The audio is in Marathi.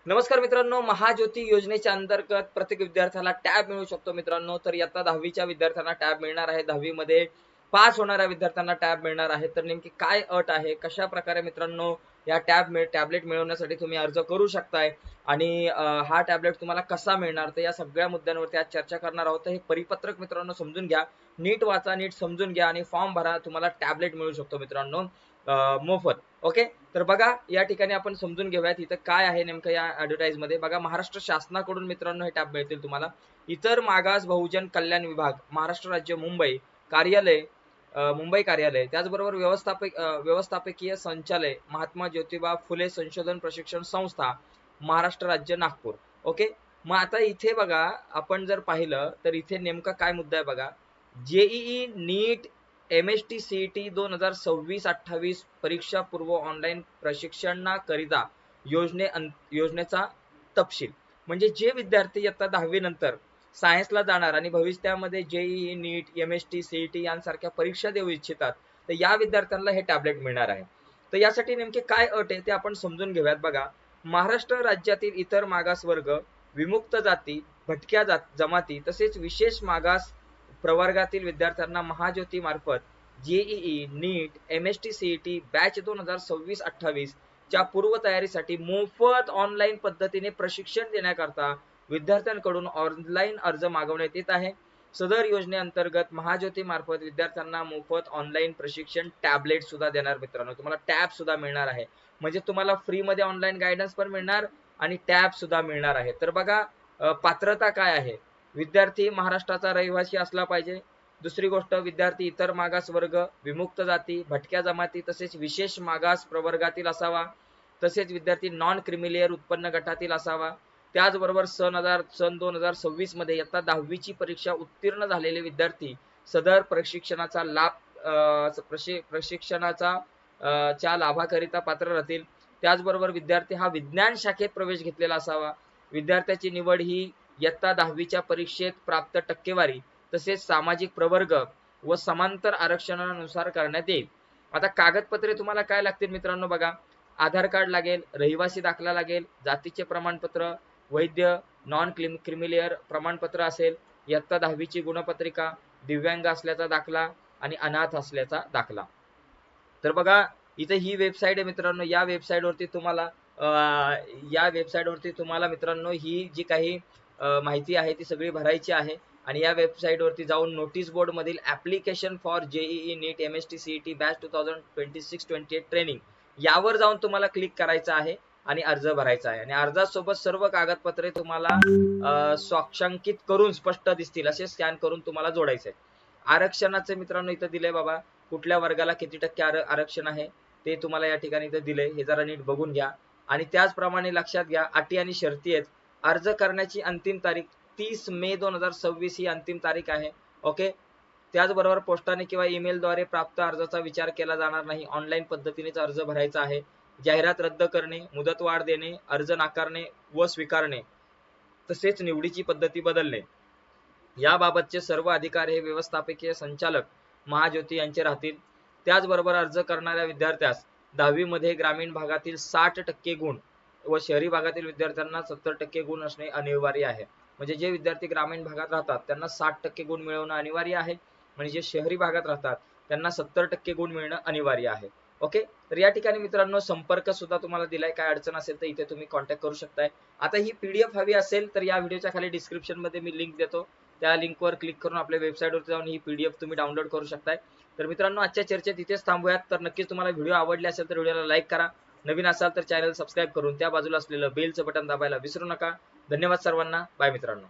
नमस्कार मित्रांनो, महाज्योती योजनेच्या अंतर्गत प्रत्येक विद्यार्थ्याला टॅब मिळू शकतो मित्रांनो. तर इयत्ता 10वीच्या विद्यार्थ्यांना टॅब मिळणार आहे. 10वी मध्ये पास होणाऱ्या विद्यार्थ्यांना टॅब मिळणार आहे. तर नेमकी काय अट आहे, कशा प्रकारे मित्रांनो या टॅबलेट मिळवण्यासाठी तुम्ही अर्ज करू शकताय आणि हा टॅबलेट तुम्हाला कसा मिळणार, तर या सगळ्या मुद्द्यांवरती आज चर्चा करणार आहोत. तर हे परिपत्रक मित्रांनो समजून घ्या, नीट वाचा, नीट समजून घ्या आणि फॉर्म भरा. तुम्हाला टॅबलेट मिळू शकतो मित्रांनो मोफत. ओके, तर बघा या ठिकाणी आपण समजून घेऊयात इथं काय आहे नेमकं या ऍडव्हर्टाइज मध्ये. बघा, महाराष्ट्र शासनाकडून मित्रांनो हे टॅब मिळतील तुम्हाला. इतर मागास बहुजन कल्याण विभाग, महाराष्ट्र राज्य, मुंबई कार्यालय, मुंबई कार्यालय, त्याचबरोबर व्यवस्थापकीय संचालय, महात्मा ज्योतिबा फुले संशोधन प्रशिक्षण संस्था, महाराष्ट्र राज्य, नागपूर. ओके, मग आता इथे बघा, आपण जर पाहिलं तर इथे नेमका काय मुद्दा आहे बघा. जेईई, नीट, MST CET 2026-28 परीक्षा पूर्व ऑनलाईन प्रशिक्षणाकरिता योजनेचा तपशील. म्हणजे जे विद्यार्थी इयत्ता 10वी नंतर सायन्सला जाणार आणि भविष्यामध्ये जेईई, नीट, MST CET यांसारख्या परीक्षा देऊ इच्छितात, तर या विद्यार्थ्यांना हे टॅबलेट मिळणार आहे. तर यासाठी नेमके काय अट आहे ते आपण समजून घेऊयात. बघा, महाराष्ट्र राज्यातील इतर मागास वर्ग, विमुक्त जाती, भटक्या जमाती तसेच विशेष मागास प्रवर्गातील विद्यार्थ्यांना महाज्योती मार्फत JEE, NEET, MST CET batch 2026-28 च्या पूर्वतयारीसाठी मोफत ऑनलाईन पद्धतीने प्रशिक्षण देण्याकरता विद्यार्थ्यांकडून ऑनलाईन अर्ज मागवण्यात येत आहे. सदर योजनेअंतर्गत महाज्योती मार्फत विद्यार्थ्यांना मोफत ऑनलाईन प्रशिक्षण टॅबलेट सुद्धा देणार मित्रांनो. तुम्हाला टॅब सुद्धा मिळणार आहे. म्हणजे तुम्हाला फ्री मध्ये ऑनलाईन गायडन्स पण मिळणार आणि टॅब सुद्धा मिळणार आहे. तर बघा, पात्रता काय आहे. विद्यार्थी महाराष्ट्राचा रहिवासी असला पाहिजे. दुसरी गोष्ट, विद्यार्थी इतर मागास वर्ग, विमुक्त जाती, भटक्या जमाती तसेच विशेष मागास प्रवर्गातील असावा. तसेच विद्यार्थी नॉन क्रिमिलेअर उत्पन्न गटातील असावा. त्याचबरोबर सन 2026 मध्ये इयत्ता 10वीची परीक्षा उत्तीर्ण झालेले विद्यार्थी सदर प्रशिक्षणाचा लाभ प्रशिक्षणाचा च्या लाभाकरिता पात्र राहतील. त्याचबरोबर विद्यार्थी हा विज्ञान शाखेत प्रवेश घेतलेला असावा. विद्यार्थ्याची निवड ही इयत्ता 10वीच्या परीक्षेत प्राप्त टक्केवारी तसेच सामाजिक प्रवर्ग व समांतर आरक्षणानुसार करण्यात येईल. आता कागदपत्रे तुम्हाला काय लागतील मित्रांनो. बघा, आधार कार्ड लागेल, रहिवासी दाखला लागेल, जातीचे प्रमाणपत्र, वैध नॉन क्रिमिलेअर प्रमाणपत्र असेल, इयत्ता 10वीची गुणपत्रिका, दिव्यांग असल्याचा दाखला आणि अनाथ असल्याचा दाखला. तर बघा, इथे ही वेबसाईट आहे मित्रांनो. या वेबसाईटवरती तुम्हाला मित्रांनो ही जी काही माहिती आहे ती सगळी भरायची आहे आणि या वेबसाईटवरती जाऊन नोटीस बोर्ड मधील application for JEE, NEET, MST CET batch 2026-28 training यावर जाऊन तुम्हाला क्लिक करायचं आहे आणि अर्ज भरायचा आहे. आणि अर्जासोबत सर्व कागदपत्रे तुम्हाला स्वाक्षांकित करून स्पष्ट दिसतील असे स्कॅन करून तुम्हाला जोडायचे आहे. आरक्षणाचे मित्रांनो इथं दिले बघा, कुठल्या वर्गाला किती टक्के आरक्षण आहे ते तुम्हाला या ठिकाणी इथं दिले. हे जरा नीट बघून घ्या. आणि त्याचप्रमाणे लक्षात घ्या, अटी आणि शर्ती आहेत. अर्ज करण्याची अंतिम तारीख 30 मे 2026 ही अंतिम तारीख आहे. ओके, त्याचबरोबर पोस्टाने किंवा ईमेलद्वारे प्राप्त अर्जाचा विचार केला जाणार नाही. ऑनलाईन पद्धतीनेच अर्ज भरायचा आहे. जाहिरात रद्द करणे, मुदतवाढ देणे, अर्ज नाकारणे व स्वीकारणे तसेच निवडीची पद्धती बदलणे याबाबतचे सर्व अधिकार हे व्यवस्थापकीय संचालक महाज्योती यांचे राहतील. त्याचबरोबर अर्ज करणाऱ्या विद्यार्थ्यास 10वी मध्ये ग्रामीण भागातील 60% गुण व शहरी भागातील विद्यार्थ्यांना 70% गुण असणे अनिवार्य आहे. म्हणजे जे विद्यार्थी ग्रामीण भागात राहतात त्यांना 60% गुण मिळवणं अनिवार्य आहे. म्हणजे जे शहरी भागात राहतात त्यांना 70% गुण मिळणं अनिवार्य आहे. ओके, तर या ठिकाणी मित्रांनो संपर्क सुद्धा तुम्हाला दिलाय. काय अडचण असेल तर इथे तुम्ही कॉन्टॅक्ट करू शकताय. आता ही PDF हवी असेल तर या व्हिडिओच्या खाली डिस्क्रिप्शन मध्ये मी लिंक देतो. त्या लिंकवर क्लिक करून आपल्या वेबसाईटवर जाऊन ही PDF तुम्ही डाउनलोड करू शकताय. तर मित्रांनो, आजच्या चर्चेत इथेच थांबूयात. तर नक्कीच तुम्हाला व्हिडिओ आवडले असेल तर व्हिडिओला लाईक करा. नवीन असाल तर चॅनल सबस्क्राईब करून त्या बाजूला असलेलं बेलचं बटन दाबायला विसरू नका. धन्यवाद सर्वांना. बाय मित्रांनो.